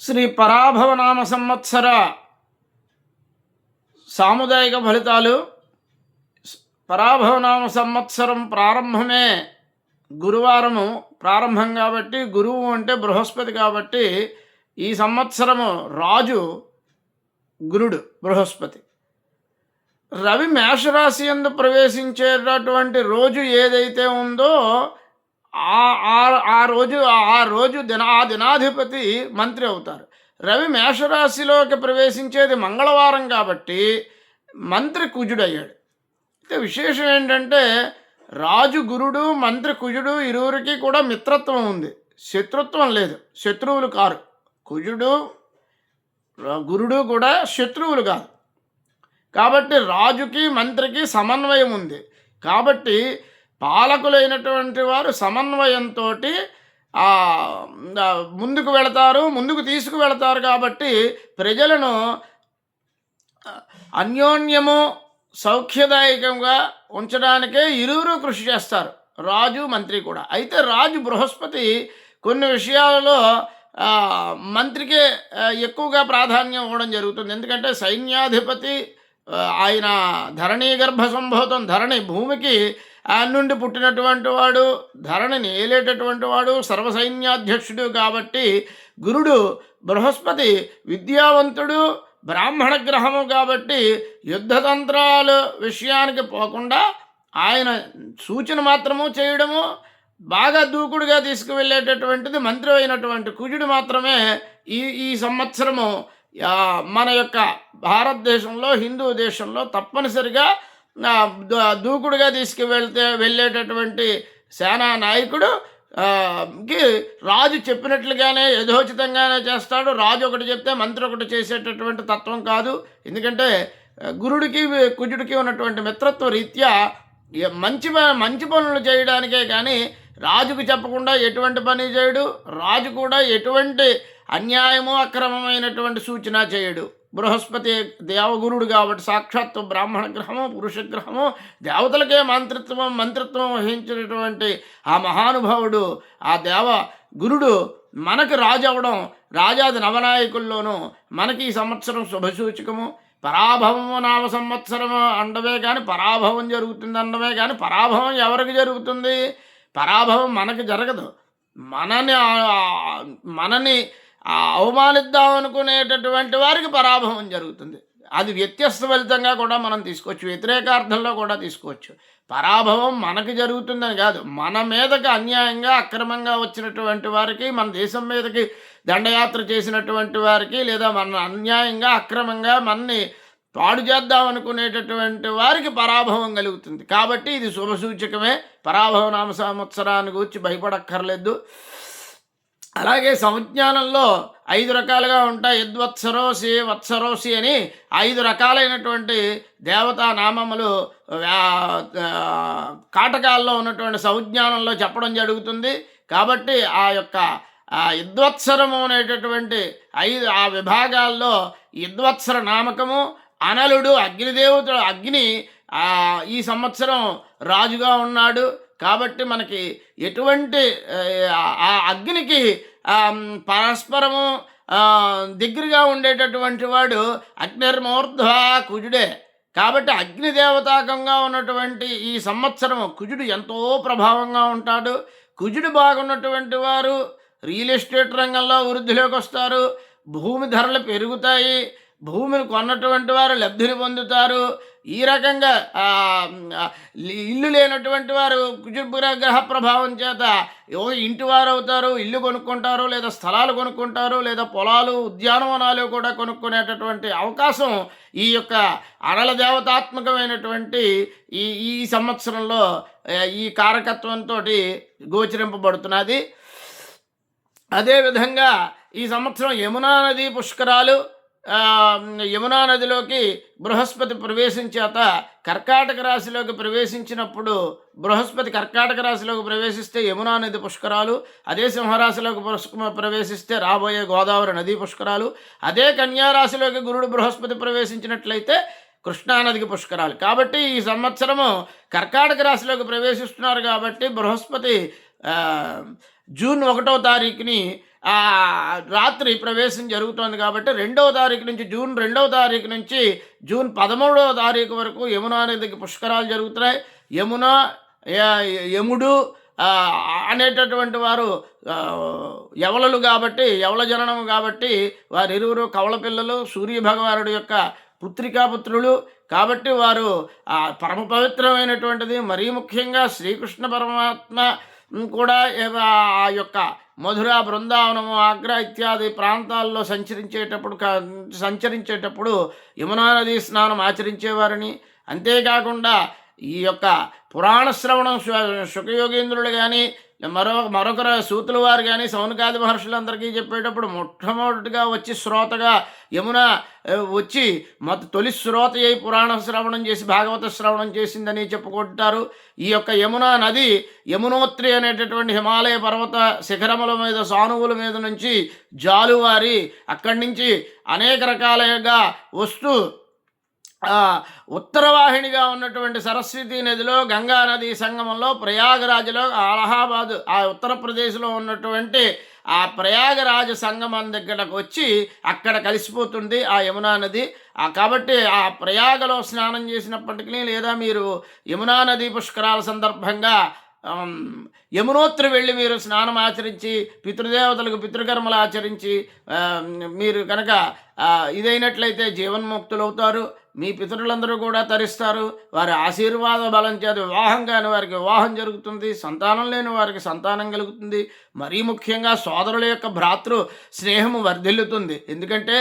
శ్రీ పరాభవనామ సంవత్సర సాముదాయిక ఫలితాలు. పరాభవనామ సంవత్సరం ప్రారంభమే గురువారము ప్రారంభం కాబట్టి, గురువు అంటే బృహస్పతి కాబట్టి ఈ సంవత్సరము రాజు గురుడు బృహస్పతి. రవి మేషరాశి యందు ప్రవేశించేటటువంటి రోజు ఏదైతే ఉందో ఆ రోజు దినాధిపతి మంత్రి అవుతారు. రవి మేషరాశిలోకి ప్రవేశించేది మంగళవారం కాబట్టి మంత్రి కుజుడయ్యాడు. అయితే విశేషం ఏంటంటే రాజు గురుడు, మంత్రి కుజుడు ఇరువురికి కూడా మిత్రత్వం ఉంది, శత్రుత్వం లేదు, శత్రువులు కారు. కుజుడు గురుడు కూడా శత్రువులు కాదు కాబట్టి రాజుకి మంత్రికి సమన్వయం ఉంది. కాబట్టి పాలకులైనటువంటి వారు సమన్వయంతో ముందుకు వెళతారు, ముందుకు తీసుకువెళతారు. కాబట్టి ప్రజలను అన్యోన్యము సౌఖ్యదాయకంగా ఉంచడానికే ఇరువురు కృషి చేస్తారు, రాజు మంత్రి కూడా. అయితే రాజు బృహస్పతి కొన్ని విషయాలలో మంత్రికే ఎక్కువగా ప్రాధాన్యం ఇవ్వడం జరుగుతుంది. ఎందుకంటే సైన్యాధిపతి ఆయన ధరణీ గర్భ సంభూతం, ధరణి భూమికి నుండి పుట్టినటువంటి వాడు, ధరణిని ఏలేటటువంటి వాడు, సర్వసైన్యాధ్యక్షుడు. కాబట్టి గురుడు బృహస్పతి విద్యావంతుడు, బ్రాహ్మణ గ్రహము. కాబట్టి యుద్ధతంత్రాల విషయానికి పోకుండా ఆయన సూచన మాత్రము చేయడము, బాగా దూకుడుగా తీసుకువెళ్ళేటటువంటిది మంత్రి అయినటువంటి కుజుడు మాత్రమే. ఈ సంవత్సరము మన యొక్క భారతదేశంలో, హిందూ దేశంలో తప్పనిసరిగా దూకుడుగా వెళ్ళేటటువంటి సేనా నాయకుడు కి రాజు చెప్పినట్లుగానే యథోచితంగానే చేస్తాడు. రాజు ఒకటి చెప్తే మంత్రి ఒకటి చేసేటటువంటి తత్వం కాదు. ఎందుకంటే గురుడికి కుజుడికి ఉన్నటువంటి మిత్రత్వ రీత్యా మంచి పనులు చేయడానికే కానీ రాజుకు చెప్పకుండా ఎటువంటి పని చేయడు. రాజు కూడా ఎటువంటి అన్యాయము అక్రమమైనటువంటి సూచన చేయడు. బృహస్పతి దేవగురుడు కాబట్టి సాక్షాత్తు బ్రాహ్మణ గ్రహము, పురుష గ్రహము, దేవతలకే మంత్రిత్వం వహించినటువంటి ఆ మహానుభావుడు, ఆ దేవ గురుడు మనకు రాజు అవడం, రాజాది నవనాయకుల్లోనూ మనకి ఈ సంవత్సరం శుభసూచకము. పరాభవము నామ సంవత్సరము అండమే కానీ పరాభవం జరుగుతుంది అండమే కానీ పరాభవం ఎవరికి జరుగుతుంది? పరాభవం మనకి జరగదు. మనని అవమానిద్దాం అనుకునేటటువంటి వారికి పరాభవం జరుగుతుంది. అది వ్యత్యస్త ఫలితంగా కూడా మనం తీసుకోవచ్చు, వ్యతిరేకార్థంలో కూడా తీసుకోవచ్చు. పరాభవం మనకి జరుగుతుందని కాదు, మన మీదకి అన్యాయంగా అక్రమంగా వచ్చినటువంటి వారికి, మన దేశం మీదకి దండయాత్ర చేసినటువంటి వారికి, లేదా మన అన్యాయంగా అక్రమంగా మనని పాడు చేద్దాం అనుకునేటటువంటి వారికి పరాభవం కలుగుతుంది. కాబట్టి ఇది శుభసూచకమే. పరాభవ నామ సంవత్సరాన్ని గురించి భయపడక్కర్లేదు. అలాగే సంజ్ఞానంలో 5 రకాలుగా ఉంటాయి. యద్వత్సరోసి, వత్సరోసి అని 5 రకాలైనటువంటి దేవతా నామములు కాటకాల్లో ఉన్నటువంటి సంజ్ఞానంలో చెప్పడం జరుగుతుంది. కాబట్టి ఆ యొక్క యద్వత్సరము అనేటటువంటి 5 ఆ విభాగాల్లో యద్వత్సర నామకము, అనలుడు అగ్నిదేవతడు, అగ్ని ఈ సంవత్సరం రాజుగా ఉన్నాడు. కాబట్టి మనకి ఎటువంటి ఆ అగ్నికి పరస్పరము దగ్గరగా ఉండేటటువంటి వాడు అగ్నిర్మూర్ధ్వ కుజుడే. కాబట్టి అగ్నిదేవతాకంగా ఉన్నటువంటి ఈ సంవత్సరము కుజుడు ఎంతో ప్రభావంగా ఉంటాడు. కుజుడు బాగున్నటువంటి వారు రియల్ ఎస్టేట్ రంగంలో వృద్ధిలోకి వస్తారు, భూమి ధరలు పెరుగుతాయి, భూమిని కొన్నటువంటి వారు లబ్ధిని పొందుతారు. ఈ రకంగా ఇల్లు లేనటువంటి వారు కుజగ్రహ ప్రభావం చేత ఇంటి వారు అవుతారు, ఇల్లు కొనుక్కుంటారు, లేదా స్థలాలు కొనుక్కుంటారు, లేదా పొలాలు, ఉద్యానవనాలు కూడా కొనుక్కునేటటువంటి అవకాశం ఈ యొక్క అనల దేవతాత్మకమైనటువంటి ఈ సంవత్సరంలో ఈ కారకత్వంతో గోచరింపబడుతున్నది. అదేవిధంగా ఈ సంవత్సరం యమునా నది పుష్కరాలు. యమునా నదిలోకి బృహస్పతి ప్రవేశించేత కర్కాటక రాశిలోకి ప్రవేశించినప్పుడు, బృహస్పతి కర్కాటక రాశిలోకి ప్రవేశిస్తే యమునా నది పుష్కరాలు, అదే సింహరాశిలోకి ప్రవేశిస్తే రాబోయే గోదావరి నదీ పుష్కరాలు, అదే కన్యారాశిలోకి గురుడు బృహస్పతి ప్రవేశించినట్లయితే కృష్ణానదికి పుష్కరాలు. కాబట్టి ఈ సంవత్సరము కర్కాటక రాశిలోకి ప్రవేశిస్తున్నారు. కాబట్టి బృహస్పతి జూన్ 1వ తారీఖుని రాత్రి ప్రవేశం జరుగుతోంది కాబట్టి 2వ తారీఖు నుంచి జూన్ 2వ తారీఖు నుంచి జూన్ 13వ తారీఖు వరకు యమునా నదికి పుష్కరాలు జరుగుతున్నాయి. యముడు అనేటటువంటి వారు యవలలు కాబట్టి, యవల జననము కాబట్టి వారిరువురు కవల పిల్లలు, సూర్యభగవానుడి యొక్క పుత్రికాపుత్రులు కాబట్టి వారు పరమ పవిత్రమైనటువంటిది. మరీ ముఖ్యంగా శ్రీకృష్ణ పరమాత్మ కూడా ఆ యొక్క మధుర, బృందావనము, ఆగ్రా ఇత్యాది ప్రాంతాల్లో సంచరించేటప్పుడు యమునా నదీ స్నానం ఆచరించేవారని, అంతేకాకుండా ఈ యొక్క పురాణ శ్రవణం శుకయోగేంద్రులు కానీ మరొకరు సూతుల వారు కానీ సౌనకాది మహర్షులందరికీ చెప్పేటప్పుడు మొట్టమొదటిగా వచ్చి శ్రోతగా యమున వచ్చి తొలి శ్రోత అయి పురాణ శ్రవణం చేసి భాగవత శ్రవణం చేసిందని చెప్పుకుంటారు. ఈ యొక్క యమునా నది యమునోత్రి అనేటటువంటి హిమాలయ పర్వత శిఖరముల మీద, సానువుల మీద నుంచి జాలువారి అక్కడి నుంచి అనేక రకాలుగా వస్తూ ఉత్తరవాహినిగా ఉన్నటువంటి సరస్వతీ నదిలో, గంగా నదీ సంగమంలో, ప్రయాగరాజ్లో, అలహాబాద్ ఉత్తరప్రదేశ్లో ఉన్నటువంటి ఆ ప్రయాగరాజ సంగమం దగ్గరకు వచ్చి అక్కడ కలిసిపోతుంది ఆ యమునా నది. కాబట్టి ఆ ప్రయాగలో స్నానం చేసినప్పటికీ, లేదా మీరు యమునా నదీ పుష్కరాల సందర్భంగా యమునోత్రి వెళ్ళి మీరు స్నానం ఆచరించి పితృదేవతలకు పితృకర్మలు ఆచరించి మీరు కనుక ఇదైనట్లయితే జీవన్ముక్తులవుతారు. మీ పితరులందరూ కూడా తరిస్తారు. వారి ఆశీర్వాద బలం చేత వివాహం కాని వారికి వివాహం జరుగుతుంది, సంతానం లేని వారికి సంతానం కలుగుతుంది. మరీ ముఖ్యంగా సోదరుల యొక్క భ్రాతృ స్నేహము వర్ధిల్లుతుంది. ఎందుకంటే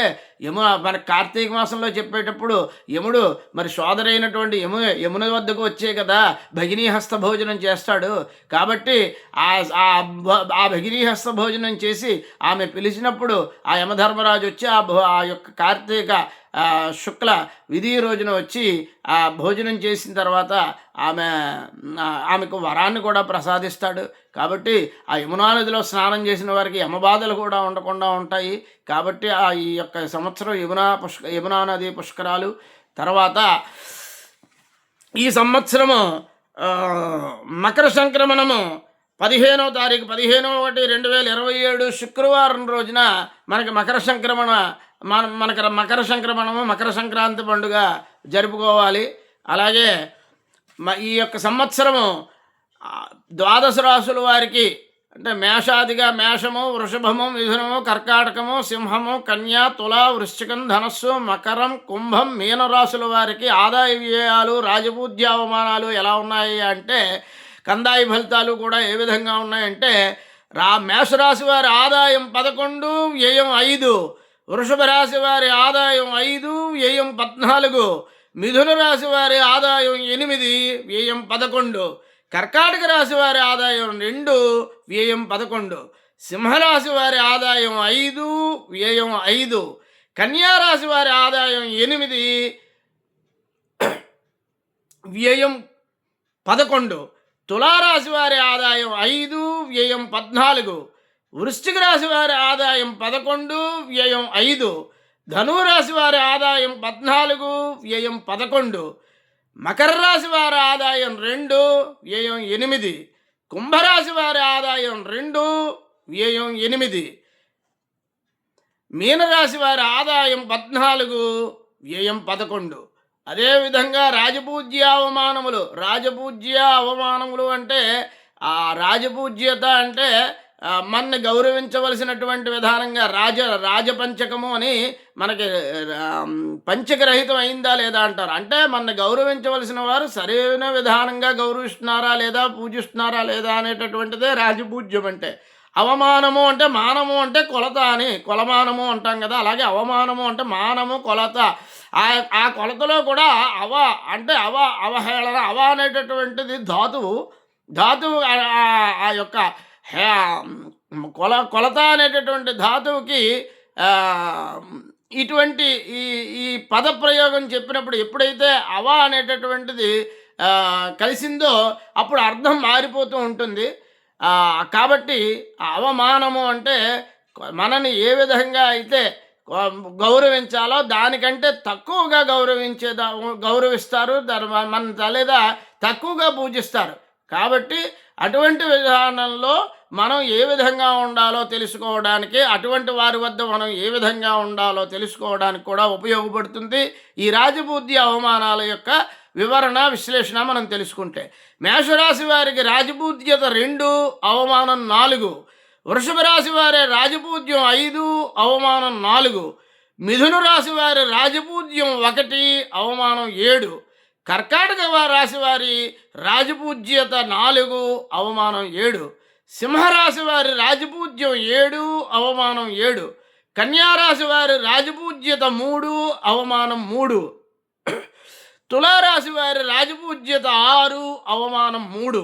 మన కార్తీక మాసంలో చెప్పేటప్పుడు యముడు మరి సోదరైనటువంటి యమున వద్దకు వచ్చే కదా భగినీహస్త భోజనం చేస్తాడు. కాబట్టి ఆ భగినీహస్త భోజనం చేసి ఆమె పిలిచినప్పుడు ఆ యమధర్మరాజు వచ్చి ఆ యొక్క కార్తీక శుక్ల విధి రోజున వచ్చి ఆ భోజనం చేసిన తర్వాత ఆమెకు వరాన్ని కూడా ప్రసాదిస్తాడు. కాబట్టి ఆ యమునా నదిలో స్నానం చేసిన వారికి యమబాధలు కూడా ఉండకుండా ఉంటాయి. కాబట్టి ఈ యొక్క సంవత్సరం యమునా నది పుష్కరాలు. తర్వాత ఈ సంవత్సరము మకర సంక్రమణము 15వ తారీఖు 15/1/2027 శుక్రవారం రోజున మనకి మకర సంక్రమణము, మకర సంక్రాంతి పండుగ జరుపుకోవాలి. అలాగే ఈ యొక్క సంవత్సరము 12 రాసుల వారికి అంటే మేషాదిగా మేషము, వృషభము, మిథునము, కర్కాటకము, సింహము, కన్యా, తుల, వృశ్చికం, ధనస్సు, మకరం, కుంభం, మీనరాశుల వారికి ఆదాయ వ్యయాలు, రాజపూజ్య అవమానాలు ఎలా ఉన్నాయి అంటే కందాయి ఫలితాలు కూడా ఏ విధంగా ఉన్నాయంటే మేషరాశి వారి ఆదాయం 11, వ్యయం 5, వృషభ రాశి వారి ఆదాయం 5, వ్యయం 14, మిథున రాశి వారి ఆదాయం 8, వ్యయం 11, కర్కాటక రాశి వారి ఆదాయం 2, వ్యయం 11, సింహరాశి వారి ఆదాయం 5, వ్యయం 5, కన్యారాశి వారి ఆదాయం 8, వ్యయం 11, తులారాశి వారి ఆదాయం 5, వ్యయం 14, వృశ్చిక రాశి వారి ఆదాయం 11, వ్యయం 5, ధనురాశి వారి ఆదాయం 14, వ్యయం 11, మకర రాశి వారి ఆదాయం 2, వ్యయం 8, కుంభరాశి వారి ఆదాయం 2, వ్యయం 8, మీనరాశి వారి ఆదాయం 14, వ్యయం 11. అదేవిధంగా రాజపూజ్య అవమానములు అంటే ఆ రాజపూజ్యత అంటే మన గౌరవించవలసినటువంటి విధానంగా రాజపంచకము అని మనకి పంచకరహితం అయిందా లేదా అంటారు. అంటే మన గౌరవించవలసిన వారు సరైన విధానంగా గౌరవిస్తున్నారా లేదా, పూజిస్తున్నారా లేదా అనేటటువంటిదే రాజపూజ్యం అంటే. అవమానము అంటే మానము అంటే కొలత అని కొలమానము అంటాం కదా, అలాగే అవమానము అంటే మానము, కొలత. ఆ కొలతలో కూడా అవహేళన అనేటటువంటిది ధాతువు ఆ యొక్క కొలత అనేటటువంటి ధాతువుకి ఇటువంటి ఈ పదప్రయోగం చెప్పినప్పుడు ఎప్పుడైతే అనేటటువంటిది కలిసిందో అప్పుడు అర్థం మారిపోతూ ఉంటుంది. కాబట్టి అవమానము అంటే మనని ఏ విధంగా అయితే గౌరవించాలో దానికంటే తక్కువగా గౌరవిస్తారు, మన లేదా తక్కువగా పూజిస్తారు. కాబట్టి అటువంటి విధానంలో మనం ఏ విధంగా ఉండాలో తెలుసుకోవడానికి, అటువంటి వారి వద్ద మనం ఏ విధంగా ఉండాలో తెలుసుకోవడానికి కూడా ఉపయోగపడుతుంది ఈ రాజపూజ్య అవమానాల యొక్క వివరణ విశ్లేషణ మనం తెలుసుకుంటే. మేషరాశి వారికి రాజపూజ్యత 2, అవమానం 4. వృషభ రాశి వారి రాజపూజ్యం 5, అవమానం 4. మిథున రాశి వారి రాజపూజ్యం 1, అవమానం 7. కర్కాటక రాశి వారి రాజపూజ్యత 4, అవమానం 7. సింహరాశి వారి రాజపూజ్యం 7, అవమానం 7. కన్యారాశి వారి రాజపూజ్యత 3, అవమానం 3. తులారాశి వారి రాజపూజ్యత 6, అవమానం 3.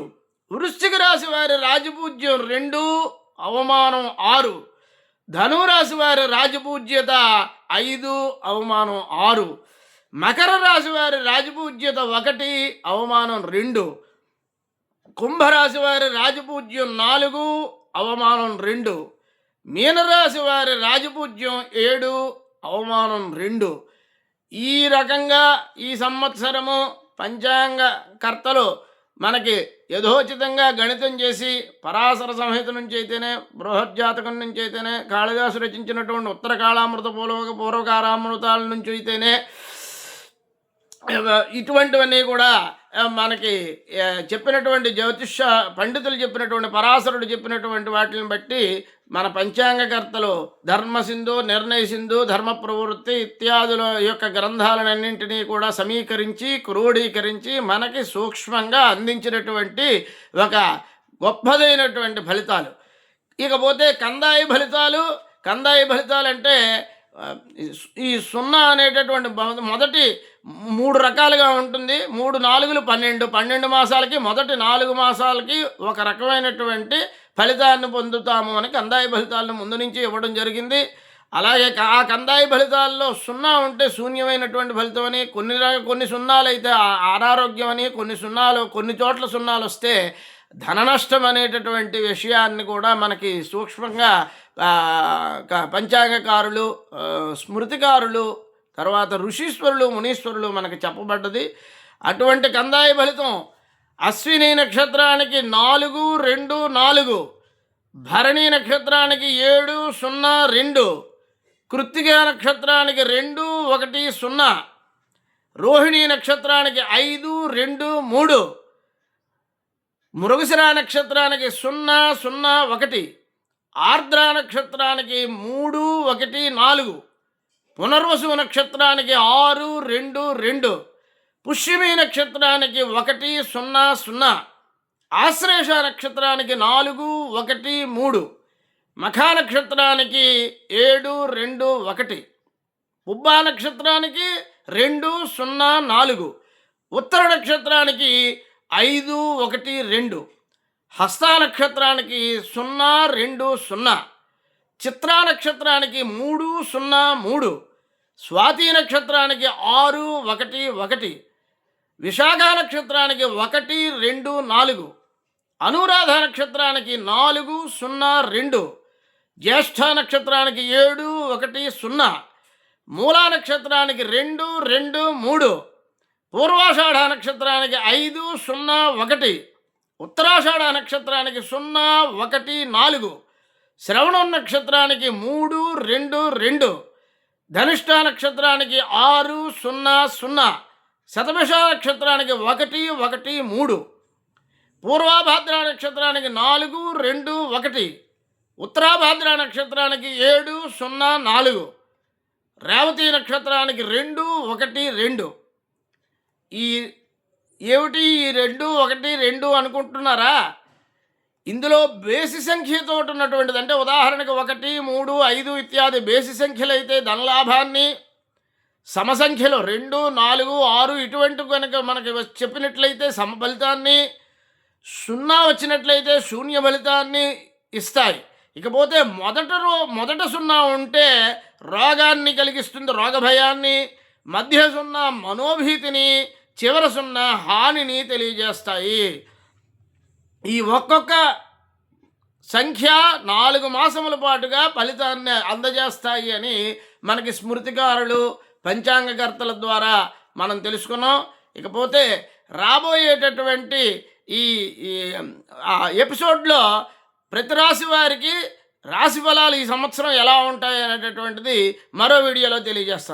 వృశ్చిక రాశి వారి రాజపూజ్యం 2, అవమానం 6. ధనురాశి వారి రాజపూజ్యత 5, అవమానం 6. మకర రాశి వారి రాజపూజ్యత 1, అవమానం 2. కుంభరాశి వారి రాజపూజ్యం 4, అవమానం 2. మీనరాశి వారి రాజపూజ్యం 7, అవమానం 2. ఈ రకంగా ఈ సంవత్సరము పంచాంగ కర్తలు మనకి యథోచితంగా గణితం చేసి పరాశర సంహిత నుంచి అయితేనే, బృహజ్జాతకం నుంచి అయితేనే, కాళిదాసు రచించినటువంటి ఉత్తర కాళామృత పూర్వకారామృతాల నుంచి అయితేనే, ఇటువంటివన్నీ కూడా మనకి చెప్పినటువంటి జ్యోతిష పండితులు చెప్పినటువంటి, పరాశరుడు చెప్పినటువంటి వాటిని బట్టి మన పంచాంగకర్తలు ధర్మసింధు, నిర్ణయ సింధు, ధర్మ ప్రవృత్తి ఇత్యాదుల యొక్క గ్రంథాలన్నింటినీ కూడా సమీకరించి క్రోడీకరించి మనకి సూక్ష్మంగా అందించినటువంటి ఒక గొప్పదైనటువంటి ఫలితాలు. ఇకపోతే కందాయి ఫలితాలు అంటే ఈ 0 అనేటటువంటి మొదటి 3 రకాలుగా ఉంటుంది. 3, 4, 12 మాసాలకి, మొదటి 4 మాసాలకి ఒక రకమైనటువంటి ఫలితాన్ని పొందుతాము అని కందాయి ఫలితాలను ముందు నుంచి ఇవ్వడం జరిగింది. అలాగే ఆ కందాయి ఫలితాల్లో 0 ఉంటే శూన్యమైనటువంటి ఫలితం అని, కొన్ని సున్నాలు అయితే అనారోగ్యం అని, కొన్ని చోట్ల 0 వస్తే ధన నష్టం అనేటటువంటి విషయాన్ని కూడా మనకి సూక్ష్మంగా పంచాంగకారులు, స్మృతికారులు, తర్వాత ఋషీశ్వరులు, మునీశ్వరులు మనకి చెప్పబడ్డది. అటువంటి కందాయి ఫలితం అశ్విని నక్షత్రానికి 4, 2, 4. భరణి నక్షత్రానికి 7, 0, 2. కృత్తిక నక్షత్రానికి 2, 1, 0. రోహిణి నక్షత్రానికి 5, 2, 3. మృగశిర నక్షత్రానికి 0, 0, 1. ఆర్ద్ర నక్షత్రానికి 3, 1, 4. పునర్వసు నక్షత్రానికి 6, 2, 2. పుష్యమి నక్షత్రానికి 1, 0, 0. ఆశ్లేష నక్షత్రానికి 4, 1, 3. మఖా నక్షత్రానికి 7, 2, 1. ఉబ్బా నక్షత్రానికి 2, 0, 4. ఉత్తర నక్షత్రానికి 5, 1, 2. హస్త నక్షత్రానికి 0, 2, 0. చిత్రా నక్షత్రానికి 3, 0, 3. స్వాతి నక్షత్రానికి 6, 1, 1. విశాఖ నక్షత్రానికి 1, 2, 4. అనురాధ నక్షత్రానికి 4, 0, 2. జ్యేష్ఠ నక్షత్రానికి 7, 1, 0. మూలా నక్షత్రానికి 2, 2, 3. పూర్వాషాఢ నక్షత్రానికి 5, 0, 1. ఉత్తరాషాఢ నక్షత్రానికి 0, 1, 4. శ్రవణం నక్షత్రానికి 3, 2, 2. ధనిష్ట నక్షత్రానికి 6, 0, 0. శతభిష నక్షత్రానికి 1, 1, 3. పూర్వాభాద్ర నక్షత్రానికి 4, 2, 1. ఉత్తరాభాద్ర నక్షత్రానికి 7, 0, 4. రేవతి నక్షత్రానికి 2, 1, 2. ఏమిటి ఈ 2, 1, 2 అనుకుంటున్నారా? ఇందులో బేసి సంఖ్యతో ఉన్నటువంటిది. అంటే ఉదాహరణకు 1, 3, 5 ఇత్యాది బేసి సంఖ్యలు అయితే ధనలాభాన్ని, సమసంఖ్యలో 2, 4, 6 ఇటువంటి కనుక మనకి చెప్పినట్లయితే సమ ఫలితాన్ని, 0 వచ్చినట్లయితే శూన్య ఫలితాన్ని ఇస్తాయి. ఇకపోతే మొదట 0 ఉంటే రోగాన్ని కలిగిస్తుంది, రోగభయాన్ని. మధ్య 0 మనోభీతిని, చివరి 0 హానిని తెలియజేస్తాయి. ఈ ఒక్కొక్క సంఖ్య 4 మాసముల పాటుగా ఫలితాన్ని అందజేస్తాయి అని మనకి స్మృతికారులు, పంచాంగకర్తల ద్వారా మనం తెలుసుకున్నాం. ఇకపోతే రాబోయేటటువంటి ఈ ఎపిసోడ్లో ప్రతి రాశి వారికి రాశి ఫలాలు ఈ సంవత్సరం ఎలా ఉంటాయి అనేటటువంటిది మరో వీడియోలో తెలియజేస్తాను.